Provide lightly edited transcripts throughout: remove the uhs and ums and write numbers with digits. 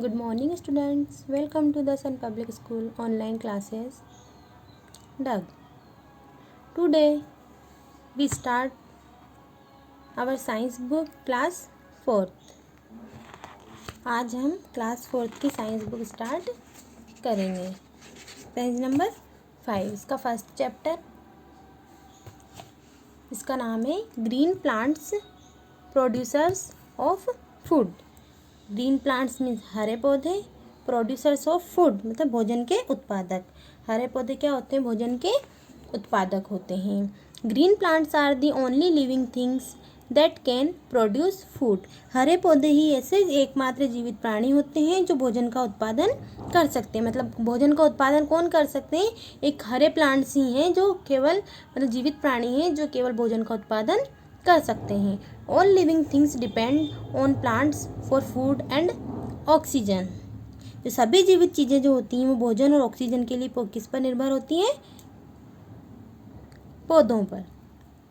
Good morning, students. Welcome to the Sun Public School online classes. Doug. Today we start our science book class 4th. आज हम class 4th की science book start करेंगे. Page number 5. इसका first chapter, इसका नाम है green plants producers of food. Green plants means हरे पौधे, प्रोड्यूसर्स ऑफ फूड मतलब भोजन के उत्पादक. हरे पौधे क्या होते हैं? भोजन के उत्पादक होते हैं. Green plants are the only living things that can produce food. हरे पौधे ही ऐसे एकमात्र जीवित प्राणी होते हैं जो भोजन का उत्पादन कर सकते हैं. मतलब भोजन का उत्पादन कौन कर सकते हैं? एक हरे प्लांट्स ही हैं जो केवल मतलब जीवित प्राणी हैं जो केवल भोजन का उत्पादन कर सकते हैं. All living things depend on plants for food and oxygen. जो सभी जीवित चीज़ें जो होती हैं वो भोजन और ऑक्सीजन के लिए किस पर निर्भर होती हैं? पौधों पर.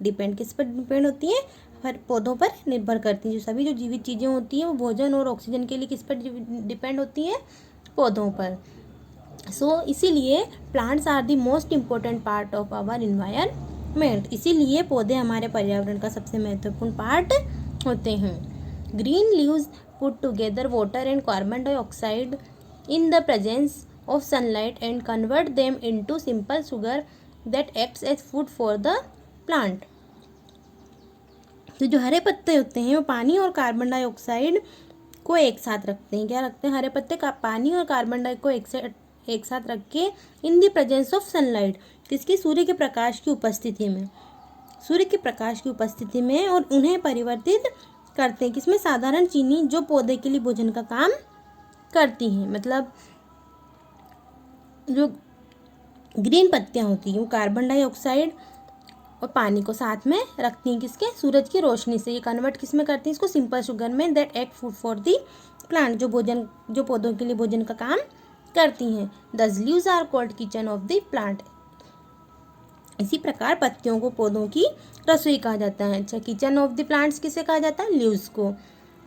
किस पर डिपेंड होती हैं? हर पौधों पर निर्भर करती हैं. जो सभी जो जीवित चीज़ें होती हैं वो भोजन और ऑक्सीजन के लिए किस पर डिपेंड होती हैं? पौधों पर. इसीलिए plants are the most important part of our environment. इसीलिए पौधे हमारे पर्यावरण का सबसे महत्वपूर्ण पार्ट होते हैं. Green leaves put together water and carbon dioxide in the presence of sunlight and convert them into simple sugar that acts as food for the plant. तो जो हरे पत्ते होते हैं वो पानी और कार्बन डाइऑक्साइड को एक साथ रखते हैं. क्या रखते हैं? हरे पत्ते का पानी और कार्बन डाइऑक्साइड को एक साथ रख के इन द प्रेजेंस ऑफ सनलाइट. किसकी? सूर्य के प्रकाश की उपस्थिति में. सूर्य के प्रकाश की उपस्थिति में और उन्हें परिवर्तित करते हैं. किसमें? साधारण चीनी जो पौधे के लिए भोजन का काम करती हैं. मतलब जो ग्रीन पत्तियां होती हैं वो कार्बन डाइऑक्साइड और पानी को साथ में रखती हैं. किसके? सूरज की रोशनी से. ये कन्वर्ट किस में करती हैं? इसको सिंपल शुगर में. That act food for the plant. जो पौधों के लिए भोजन का काम करती हैं. These leaves are called kitchen of the plant. इसी प्रकार पत्तियों को पौधों की रसोई कहा जाता है. अच्छा, किचन ऑफ द प्लांट्स किसे कहा जाता है? लीव्स को.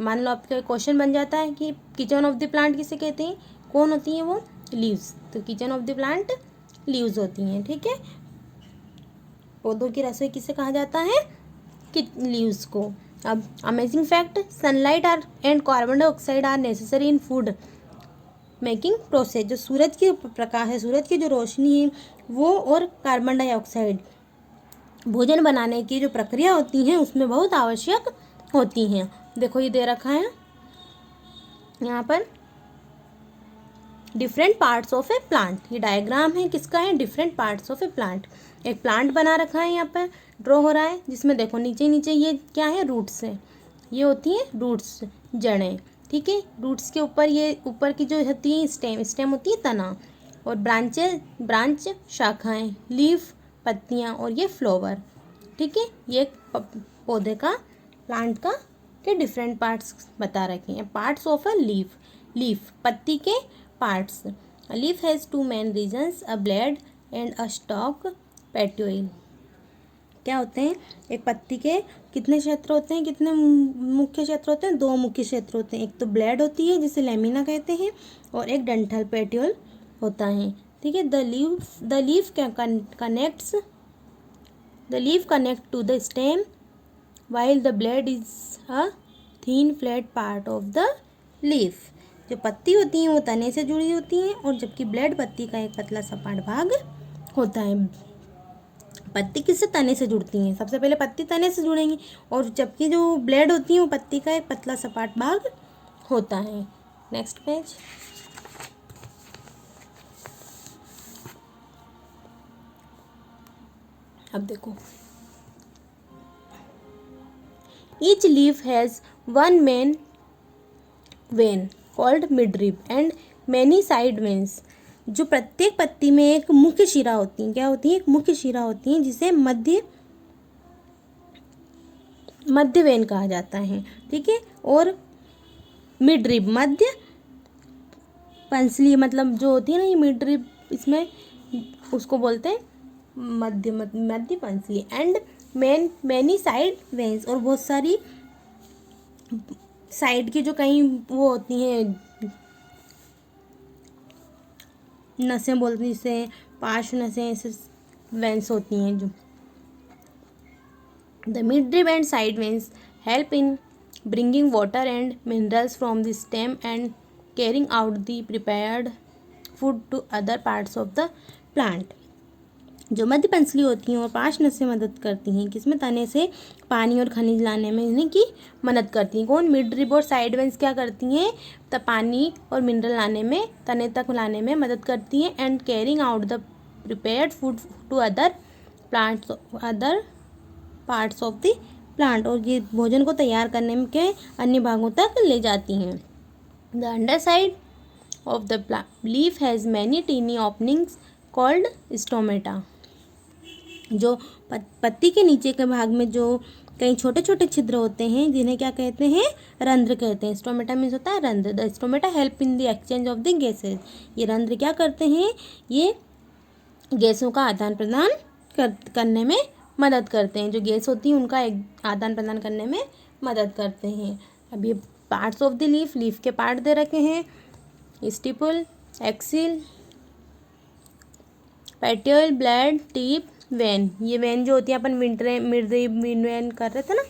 मान लो आपका क्वेश्चन बन जाता है कि किचन ऑफ द प्लांट किसे कहते हैं? कौन होती हैं वो? लीव्स. तो kitchen of the plant leaves होती हैं. ठीक है. पौधों की रसोई किसे कहा जाता है? लीव्स को. अब amazing fact, sunlight are and carbon dioxide are necessary in food making process. जो सूरज की प्रकाश है, सूरज की जो रोशनी है वो और कार्बन डाइऑक्साइड भोजन बनाने की जो प्रक्रिया होती है उसमें बहुत आवश्यक होती हैं. देखो ये दे रखा है यहाँ पर different parts of A plant. ये डायग्राम है किसका है? Different parts of A plant. एक प्लांट बना रखा है यहाँ पर, ड्रॉ हो रहा है, जिसमें देखो नीचे नीचे ये क्या है? रूट्स है. ये होती हैं रूट्स, जड़ें. ठीक है. रूट्स के ऊपर ये ऊपर की जो होती है स्टेम होती है तना, और ब्रांच शाखाएं, लीफ पत्तियाँ, और ये फ्लावर. ठीक है. ये पौधे का, प्लांट का के डिफरेंट पार्ट्स बता रखे हैं. पार्ट्स ऑफ अ लीफ पत्ती के parts. Leaf has two main regions, a blade and a stalk petiole. क्या होते हैं? एक पत्ती के कितने क्षेत्र होते हैं? कितने मुख्य क्षेत्र होते हैं? 2 मुख्य क्षेत्र होते हैं. एक तो ब्लेड होती है जिसे लेमिना कहते हैं, और एक डंठल पेट्यूल होता है. ठीक है. The leaf connect to the stem while the blade is a thin flat part of the leaf. जो पत्ती होती हैं वो तने से जुड़ी होती हैं, और जबकि ब्लेड पत्ती का एक पतला सपाट भाग होता है. पत्ती किससे? तने से जुड़ती हैं. सबसे पहले पत्ती तने से जुड़ेंगी, और जबकि जो ब्लेड होती है वो पत्ती का एक पतला सपाट भाग होता है. Next page. अब देखो, each leaf has one main vein called midrib and many side veins. जो प्रत्येक पत्ती में एक मुख्य शिरा होती है. क्या होती है? एक मुख्य शिरा होती है जिसे मध्य वेन कहा जाता है. ठीक है. और मिडरिब मध्य पंसली, मतलब जो होती है ना ये मिडरिब, इसमें उसको बोलते हैं मध्य पंसली. एंड मैनी साइड वेन्स, और बहुत सारी साइड की जो कहीं वो होती हैं नसें बोलते हैं जिसे पार्श्व नसें, ऐसे वेंस होती हैं जो। The midrib and side veins help in bringing water and minerals from the stem and carrying out the prepared food to other parts of the plant। जो मध्य पंसली होती हैं और पार्श्व नसें मदद करती हैं किसमें, तने से पानी और खनिज लाने में इन्हें की मदद करती हैं। कौन, मिड रिब और साइड वेंस क्या करती हैं, तब पानी और मिनरल लाने में, तने तक लाने में मदद करती हैं। And carrying out the prepared food to other parts of the plant, और ये भोजन को तैयार करने के अन्य भागों तक ले जाती हैं। The underside of the leaf has many tiny openings called stomata. जो पत्ती के नीचे के भाग में जो कई छोटे छोटे छिद्र होते हैं जिन्हें क्या कहते हैं, रंध्र कहते हैं। स्टोमेटा मीन्स होता है रंध्र। The stomata help in the exchange of the gases. ये रंध्र क्या करते हैं, ये गैसों का आदान प्रदान करने में मदद करते हैं। जो गैस होती है उनका एक आदान प्रदान करने में मदद करते हैं। अब ये पार्ट्स ऑफ द लीफ के पार्ट दे रखे हैं, stipule, axil, petiole, blade, tip, vein. ये वेन जो होती है अपन मिड वेन कर रहे थे ना,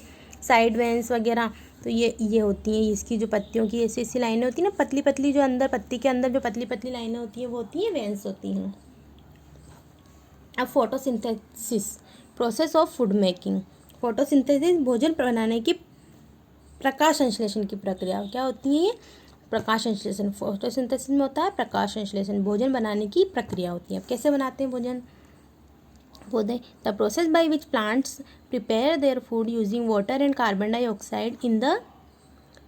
साइड वेंस वगैरह, तो ये होती हैं। इसकी जो पत्तियों की ऐसी ऐसी लाइनें होती हैं ना, पतली पतली, जो अंदर पत्ती के अंदर जो पतली पतली लाइनें होती हैं वो होती हैं वेंस होती हैं। अब photosynthesis, process of food making. Photosynthesis भोजन बनाने की प्रकाश संश्लेषण की प्रक्रिया। क्या होती है ये, प्रकाश संश्लेषण। फोटोसिंथेसिस में होता है प्रकाश संश्लेषण, भोजन बनाने की प्रक्रिया होती है। अब कैसे बनाते हैं भोजन पौधे, the process by which plants prepare their food using water and carbon dioxide in the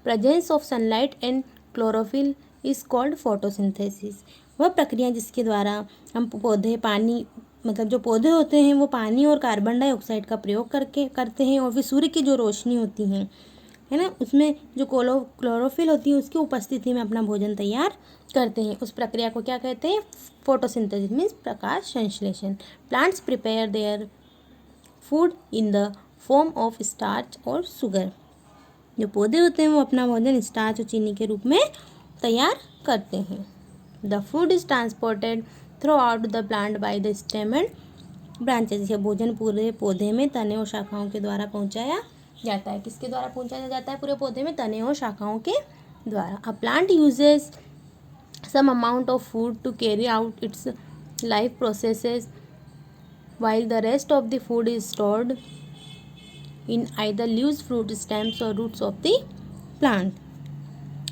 presence of sunlight and chlorophyll is called photosynthesis. वह प्रक्रिया जिसके द्वारा हम पौधे पानी, मतलब जो पौधे होते हैं वो पानी और कार्बन डाइऑक्साइड का प्रयोग करते हैं, और फिर सूर्य की जो रोशनी होती है ना, उसमें जो क्लोरोफिल होती है उसकी उपस्थिति में अपना भोजन तैयार करते हैं। उस प्रक्रिया को क्या कहते हैं, फोटोसिंथेसिस मीन्स प्रकाश संश्लेषण। Plants prepare their food in the form of starch और शुगर। जो पौधे होते हैं वो अपना भोजन स्टार्च और चीनी के रूप में तैयार करते हैं। The food is transported through out the plant by the stem and branches. यह भोजन पूरे पौधे में तने और शाखाओं के द्वारा पहुंचाया जाता है। किसके द्वारा पहुंचाया जाता है पूरे पौधे में, तने और शाखाओं के द्वारा। A plant uses some amount of food to carry out its life processes while the rest of the food is stored in either leaves, fruit, stems or roots of the plant।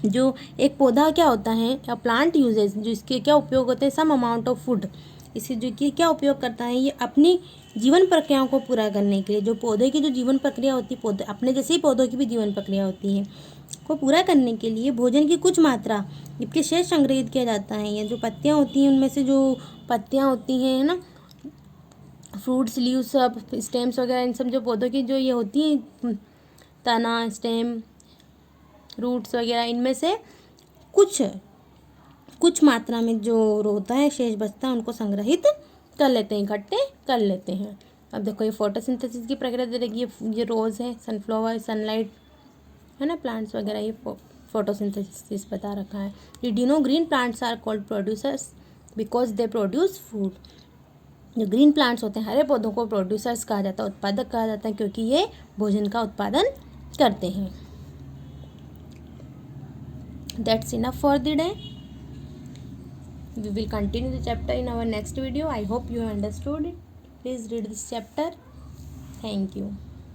जो एक पौधा क्या होता है, या plant uses, जो इसके क्या उपयोग होते हैं, सम अमाउंट ऑफ फूड, इसे जो कि क्या उपयोग करता है, ये अपनी जीवन प्रक्रियाओं को पूरा करने के लिए। जो पौधे की जो जीवन प्रक्रिया होती है, पौधे अपने जैसे ही पौधों की भी जीवन प्रक्रिया होती है, को पूरा करने के लिए भोजन की कुछ मात्रा इसके शेष संग्रहित किया जाता है। या जो पत्तियाँ होती हैं उनमें से जो पत्तियाँ होती हैं, है ना, फ्रूट्स, लीव्स, सब स्टेम्स वगैरह, इन सब जो पौधों की जो ये होती हैं, तना, स्टेम, रूट्स वगैरह, इनमें से कुछ मात्रा में जो होता है, शेष बचता है, उनको संग्रहित कर लेते हैं, इकट्ठे कर लेते हैं। अब देखो ये फोटोसिंथेसिस की प्रक्रिया दे रही है, ये रोज़ है, सनफ्लावर, सनलाइट, है ना, प्लांट्स वगैरह, ये फोटोसिंथेसिस बता रखा है। Did you know green plants are called producers because they produce food. जो ग्रीन प्लांट्स होते हैं, हरे पौधों को प्रोड्यूसर्स कहा जाता है, उत्पादक कहा जाता है, क्योंकि ये भोजन का उत्पादन करते हैं। That's enough for the day. We will continue the chapter in our next video. I hope you understood it. Please read this chapter. Thank you.